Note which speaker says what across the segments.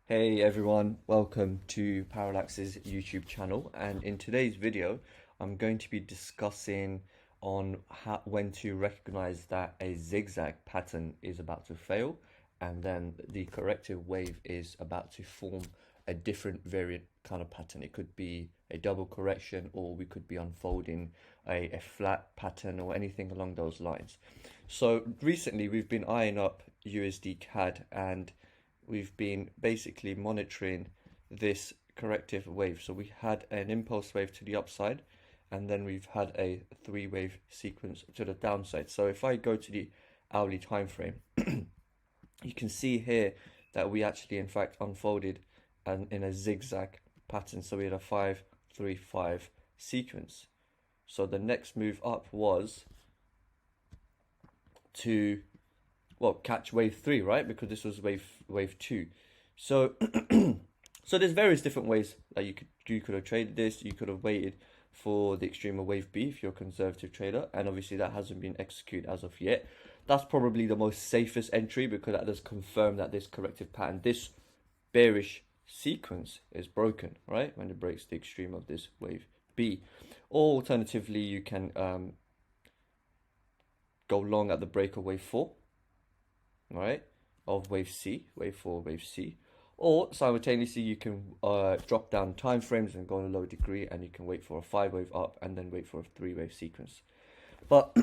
Speaker 1: Hey everyone, welcome to Parallax's YouTube channel, and in today's video I'm going to be discussing on when to recognize that a zigzag pattern is about to fail and then the corrective wave is about to form a different variant kind of pattern. It could be a double correction, or we could be unfolding a flat pattern or anything along those lines. So recently we've been eyeing up USD CAD, and we've been basically monitoring this corrective wave. So we had an impulse wave to the upside, and then we've had a three wave sequence to the downside. So if I go to the hourly time frame, you can see here that we actually in fact unfolded in a zigzag pattern. So we had a 5-3-5 sequence. So the next move up was to catch wave 3, right? Because this was wave 2. So so there's various different ways that you could have traded this. You could have waited for the extreme of wave B if you're a conservative trader, and obviously that hasn't been executed as of yet. That's probably the most safest entry, because that does confirm that this corrective pattern, this bearish sequence, is broken, right? When it breaks the extreme of this wave B. Or alternatively, you can go long at the break of wave 4, right, of wave C, wave 4, wave C, or simultaneously you can drop down time frames and go on a lower degree, and you can wait for a 5 wave up and then wait for a 3 wave sequence. But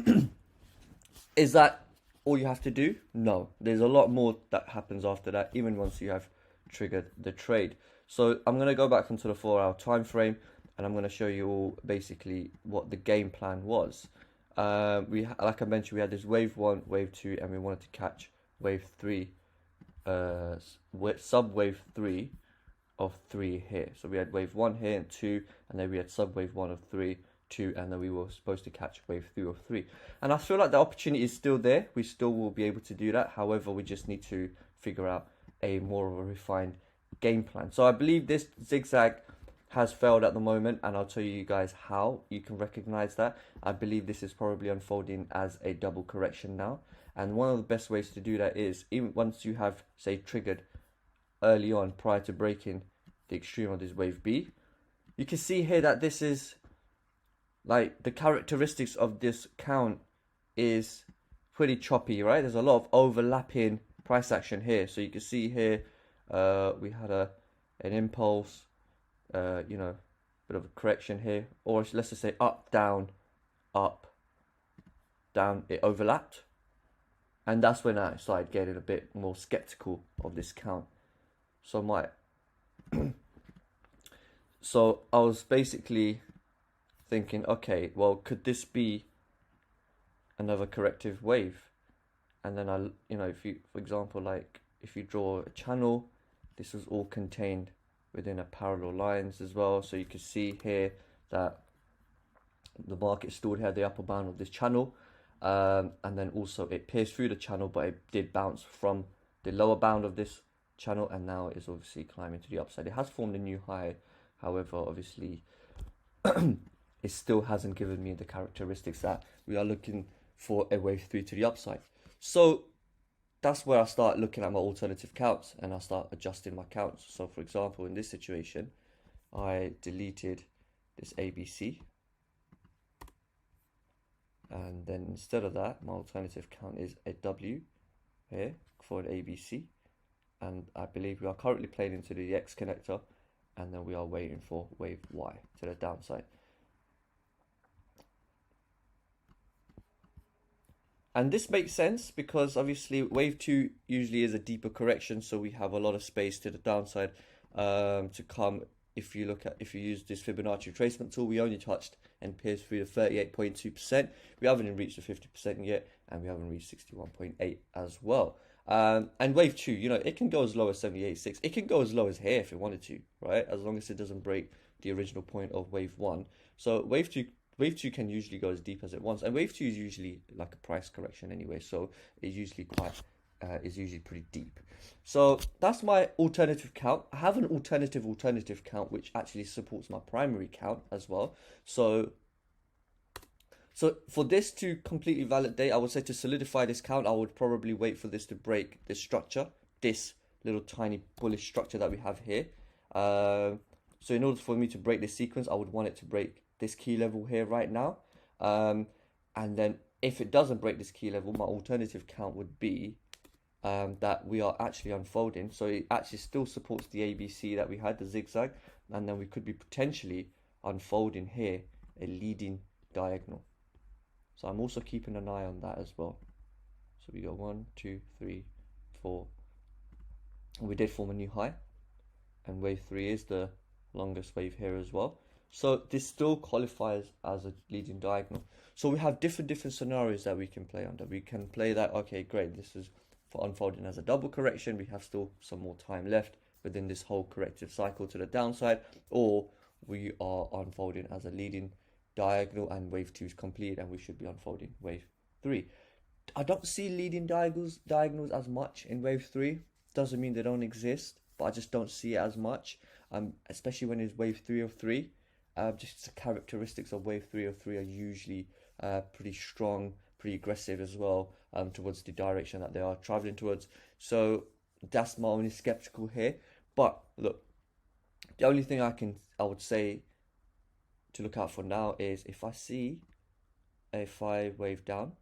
Speaker 1: is that all you have to do? No, there's a lot more that happens after that, even once you have triggered the trade. So I'm going to go back onto the 4-hour time frame, and I'm going to show you all basically what the game plan was. Like I mentioned, we had this wave 1, wave 2, and we wanted to catch wave 3, sub wave 3 of 3 here. So we had wave 1 here and 2, and then we had sub wave 1 of 3, 2, and then we were supposed to catch wave 3 of 3. And I feel like the opportunity is still there. We still will be able to do that. However, we just need to figure out a more of a refined game plan. So I believe this zigzag has failed at the moment, and I'll tell you guys how you can recognize that. I believe this is probably unfolding as a double correction now. And one of the best ways to do that is, even once you have, say, triggered early on prior to breaking the extreme of this wave B, you can see here that this is, like, the characteristics of this count is pretty choppy, right? There's a lot of overlapping price action here. So you can see here, we had an impulse, bit of a correction here, or let's just say up, down, it overlapped. And that's when I started getting a bit more skeptical of this count. So so I was basically thinking, okay, well, could this be another corrective wave? And then if you, for example, like if you draw a channel, this was all contained within a parallel lines as well. So you can see here that the market still had the upper bound of this channel. And then also it pierced through the channel, but it did bounce from the lower bound of this channel, and now it is obviously climbing to the upside. It has formed a new high, however, obviously it still hasn't given me the characteristics that we are looking for a wave 3 to the upside. So that's where I start looking at my alternative counts, and I start adjusting my counts. So for example, in this situation, I deleted this ABC, and then instead of that, my alternative count is a W here for an ABC. And I believe we are currently playing into the X connector, and then we are waiting for wave Y to the downside. And this makes sense because obviously wave 2 usually is a deeper correction, so we have a lot of space to the downside to come. If you use this Fibonacci retracement tool, we only touched and pierced through the 38.2%. We haven't even reached the 50% yet, and we haven't reached 61.8 as well. And wave 2, it can go as low as 78.6. It can go as low as here if it wanted to, right? As long as it doesn't break the original point of wave 1. So wave 2 can usually go as deep as it wants, and wave 2 is usually like a price correction anyway, so it's usually is usually pretty deep. So that's my alternative count. I have an alternative count which actually supports my primary count as well. So for this to completely validate, I would say to solidify this count, I would probably wait for this to break this structure, this little tiny bullish structure that we have here. So in order for me to break this sequence, I would want it to break this key level here right now. And then if it doesn't break this key level, my alternative count would be that we are actually unfolding. So it actually still supports the ABC that we had, the zigzag, and then we could be potentially unfolding here a leading diagonal. So I'm also keeping an eye on that as well. So we go 1, 2, 3, 4. And we did form a new high, and wave 3 is the longest wave here as well. So this still qualifies as a leading diagonal. So we have different scenarios that we can play under. We can play that, okay, great, this is for unfolding as a double correction. We have still some more time left within this whole corrective cycle to the downside, or we are unfolding as a leading diagonal and wave 2 is complete and we should be unfolding wave 3. I don't see leading diagonals as much in wave 3. Doesn't mean they don't exist, but I just don't see it as much, especially when it's wave 3 of 3. Just the characteristics of wave 3 of 3 are usually pretty strong, pretty aggressive as well, towards the direction that they are traveling towards. So that's my only skeptical here. But look, the only thing I would say to look out for now is if I see a 5 wave down,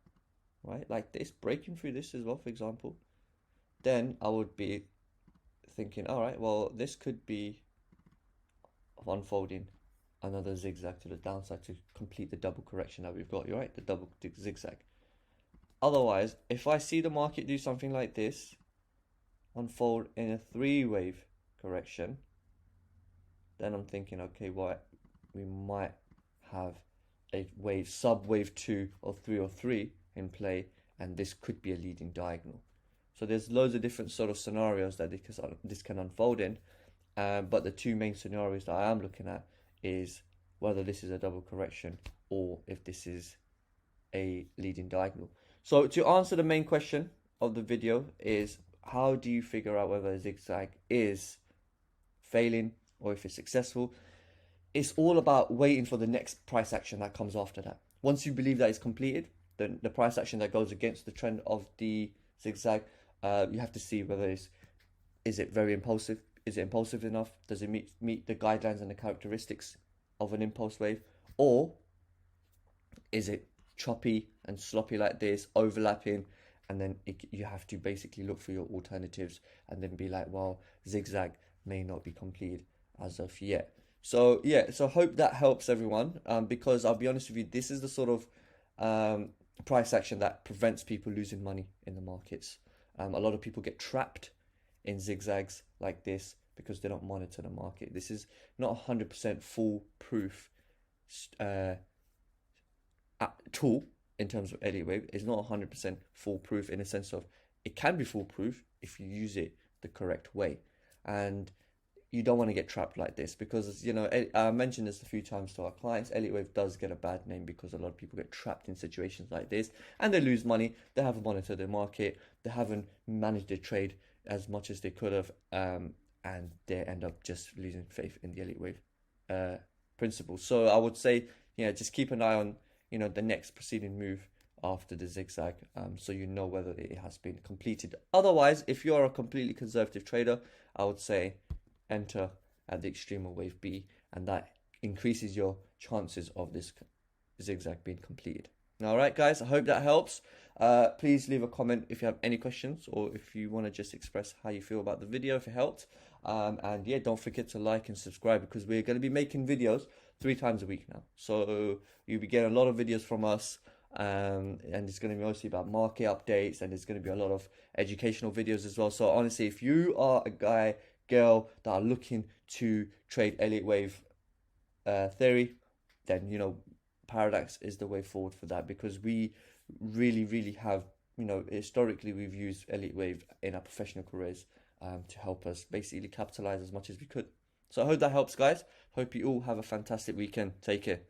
Speaker 1: right, like this, breaking through this as well, for example, then I would be thinking, all right, well, this could be unfolding another zigzag to the downside to complete the double correction that we've got. You're right, the double zigzag. Otherwise, if I see the market do something like this, unfold in a 3 wave correction, then I'm thinking, okay, what, we might have a wave, sub wave 2 or 3 or 3 in play, and this could be a leading diagonal. So there's loads of different sort of scenarios that this can unfold in, but the two main scenarios that I am looking at is whether this is a double correction or if this is a leading diagonal. So to answer the main question of the video is, how do you figure out whether a zigzag is failing or if it's successful? It's all about waiting for the next price action that comes after that. Once you believe that it's completed, then the price action that goes against the trend of the zigzag, you have to see whether is it very impulsive? Is it impulsive enough? Does it meet the guidelines and the characteristics of an impulse wave? Or is it choppy and sloppy like this, overlapping, and then you have to basically look for your alternatives and then be like, well, zigzag may not be completed as of yet. So yeah, so I hope that helps everyone, because I'll be honest with you, this is the sort of price action that prevents people losing money in the markets. A lot of people get trapped in zigzags like this because they don't monitor the market. This is not 100% foolproof tool in terms of Elliott wave. It's not 100% foolproof in a sense of it can be foolproof if you use it the correct way. And you don't want to get trapped like this because, you know, I mentioned this a few times to our clients. Elliott wave does get a bad name because a lot of people get trapped in situations like this and they lose money. They haven't monitored their market. They haven't managed their trade as much as they could have, and they end up just losing faith in the Elliott wave principle. So I would say, you know, just keep an eye on, you know, the next preceding move after the zigzag, so you know whether it has been completed. Otherwise, if you're a completely conservative trader, I would say enter at the extreme of wave B, and that increases your chances of this zigzag being completed. All right, guys, I hope that helps. Please leave a comment if you have any questions or if you want to just express how you feel about the video, if it helped. And yeah, don't forget to like and subscribe because we're going to be making videos 3 times a week now. So you'll be getting a lot of videos from us, and it's going to be mostly about market updates, and there's going to be a lot of educational videos as well. So honestly, if you are a guy, girl that are looking to trade Elliott wave theory, then, you know, Parallax is the way forward for that, because we really have, you know, historically we've used Elliott wave in our professional careers to help us basically capitalize as much as we could. So I hope that helps, guys. Hope you all have a fantastic weekend. Take care.